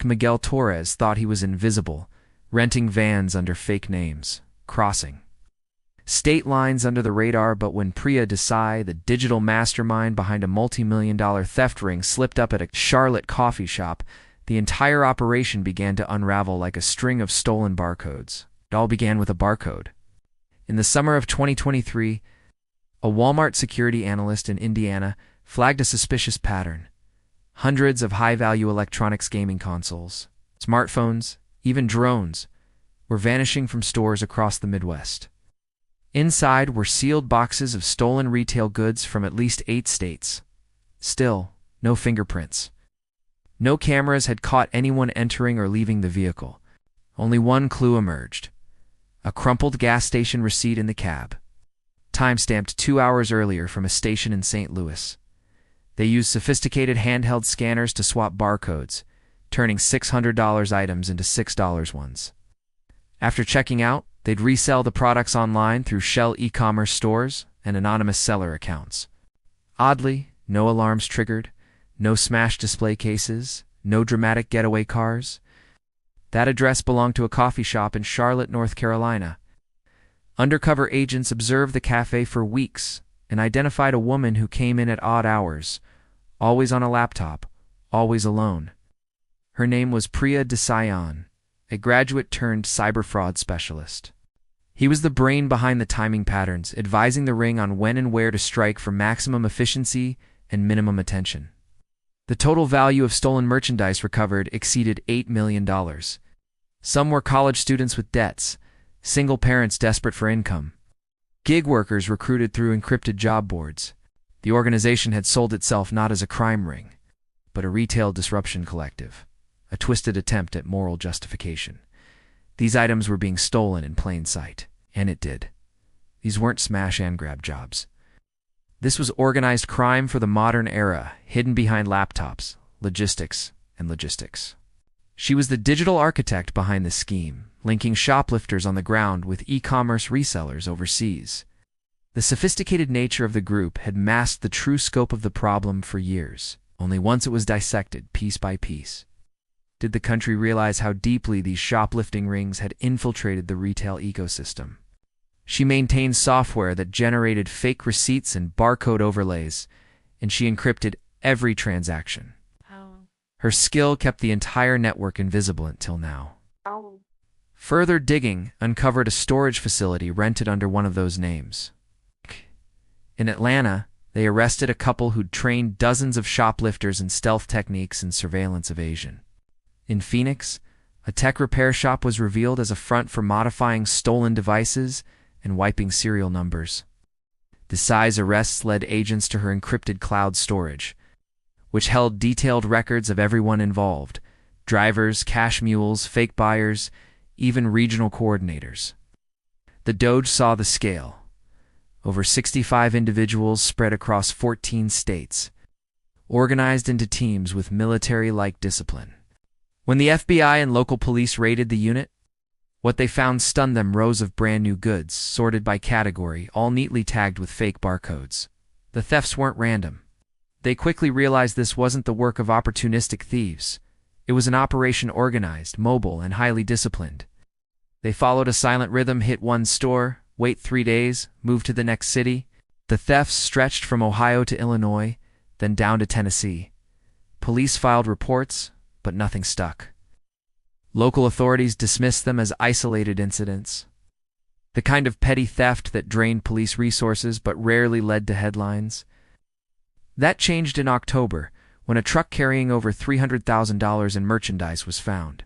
Miguel Torres thought he was invisible, renting vans under fake names, crossing state lines under the radar. But when Priya Desai, the digital mastermind behind a multi-million-dollar theft ring, slipped up at a Charlotte coffee shop, the entire operation began to unravel like a string of stolen barcodes. It all began with a barcode. In the summer of 2023, a Walmart security analyst in Indiana flagged a suspicious pattern. Hundreds of high-value electronics gaming consoles, smartphones, even drones, were vanishing from stores across the Midwest. Inside were sealed boxes of stolen retail goods from at least 8 states. Still, no fingerprints. No cameras had caught anyone entering or leaving the vehicle. Only one clue emerged: a crumpled gas station receipt in the cab, time-stamped 2 hours earlier from a station in St. Louis. They used sophisticated handheld scanners to swap barcodes, turning $600 items into $6 ones. After checking out, they'd resell the products online through shell e-commerce stores and anonymous seller accounts. Oddly, no alarms triggered, no smashed display cases, no dramatic getaway cars. That address belonged to a coffee shop in Charlotte, North Carolina. Undercover agents observed the cafe for weeks and identified a woman who came in at odd hours, always on a laptop, always alone. Her name was Priya Desai, a graduate-turned cyber fraud specialist. He was the brain behind the timing patterns, advising the ring on when and where to strike for maximum efficiency and minimum attention. The total value of stolen merchandise recovered exceeded $8 million. Some were college students with debts, single parents desperate for income, gig workers recruited through encrypted job boards. The organization had sold itself not as a crime ring, but a retail disruption collective, a twisted attempt at moral justification. These items were being stolen in plain sight, and it did. These weren't smash-and-grab jobs. This was organized crime for the modern era, hidden behind laptops, logistics. She was the digital architect behind the scheme, linking shoplifters on the ground with e-commerce resellers overseas. The sophisticated nature of the group had masked the true scope of the problem for years. Only once it was dissected, piece by piece, did the country realize how deeply these shoplifting rings had infiltrated the retail ecosystem. She maintained software that generated fake receipts and barcode overlays, and she encrypted every transaction. Her skill kept the entire network invisible until now. Further digging uncovered a storage facility rented under one of those names. In Atlanta, they arrested a couple who'd trained dozens of shoplifters in stealth techniques and surveillance evasion. In Phoenix, a tech repair shop was revealed as a front for modifying stolen devices and wiping serial numbers. Desai's arrests led agents to her encrypted cloud storage, which held detailed records of everyone involved: drivers, cash mules, fake buyers, even regional coordinators. The DOJ saw the scale. Over 65 individuals spread across 14 states, organized into teams with military-like discipline. When the FBI and local police raided the unit, what they found stunned them: rows of brand-new goods, sorted by category, all neatly tagged with fake barcodes. The thefts weren't random. They quickly realized this wasn't the work of opportunistic thieves. It was an operation organized, mobile, and highly disciplined. They followed a silent rhythm: hit one store, wait 3 days, move to the next city. The thefts stretched from Ohio to Illinois, then down to Tennessee. Police filed reports, but nothing stuck. Local authorities dismissed them as isolated incidents, the kind of petty theft that drained police resources but rarely led to headlines. That changed in October, when a truck carrying over $300,000 in merchandise was found,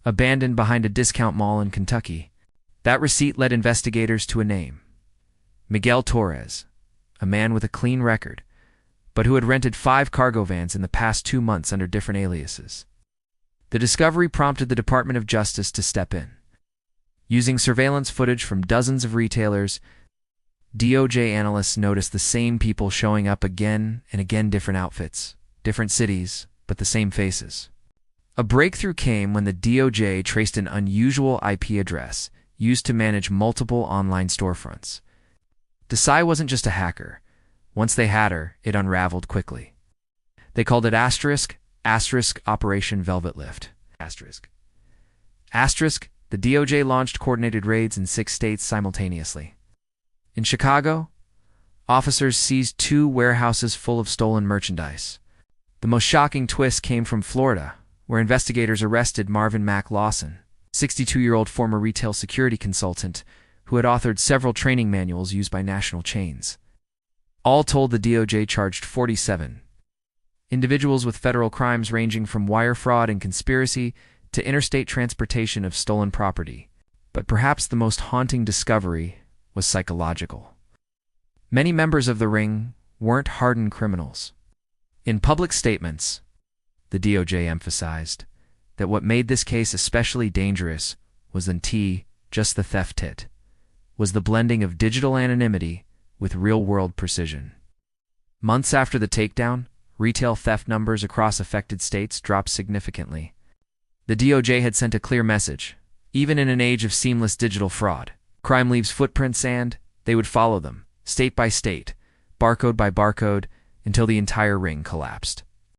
abandoned behind a discount mall in Kentucky. That receipt led investigators to a name: Miguel Torres, a man with a clean record, but who had rented 5 cargo vans in the past 2 months under different aliases. The discovery prompted the Department of Justice to step in. Using surveillance footage from dozens of retailers, DOJ analysts noticed the same people showing up again and again: different outfits, different cities, but the same faces. A breakthrough came when the DOJ traced an unusual IP address used to manage multiple online storefronts. Desai wasn't just a hacker. Once they had her, it unraveled quickly. They called it Operation Velvet Lift. The DOJ launched coordinated raids in 6 states simultaneously. In Chicago, officers seized 2 warehouses full of stolen merchandise. The most shocking twist came from Florida, where investigators arrested Marvin Mack Lawson, 62-year-old former retail security consultant who had authored several training manuals used by national chains. All told, the DOJ charged 47 individuals with federal crimes ranging from wire fraud and conspiracy to interstate transportation of stolen property. But perhaps the most haunting discovery was psychological. Many members of the ring weren't hardened criminals. In public statements, the DOJ emphasized that what made this case especially dangerous wasn't just the theft hit, was the blending of digital anonymity with real-world precision. Months after the takedown, retail theft numbers across affected states dropped significantly. The DOJ had sent a clear message. Even in an age of seamless digital fraud, crime leaves footprints and they would follow them, state by state, barcode by barcode, until the entire ring collapsed.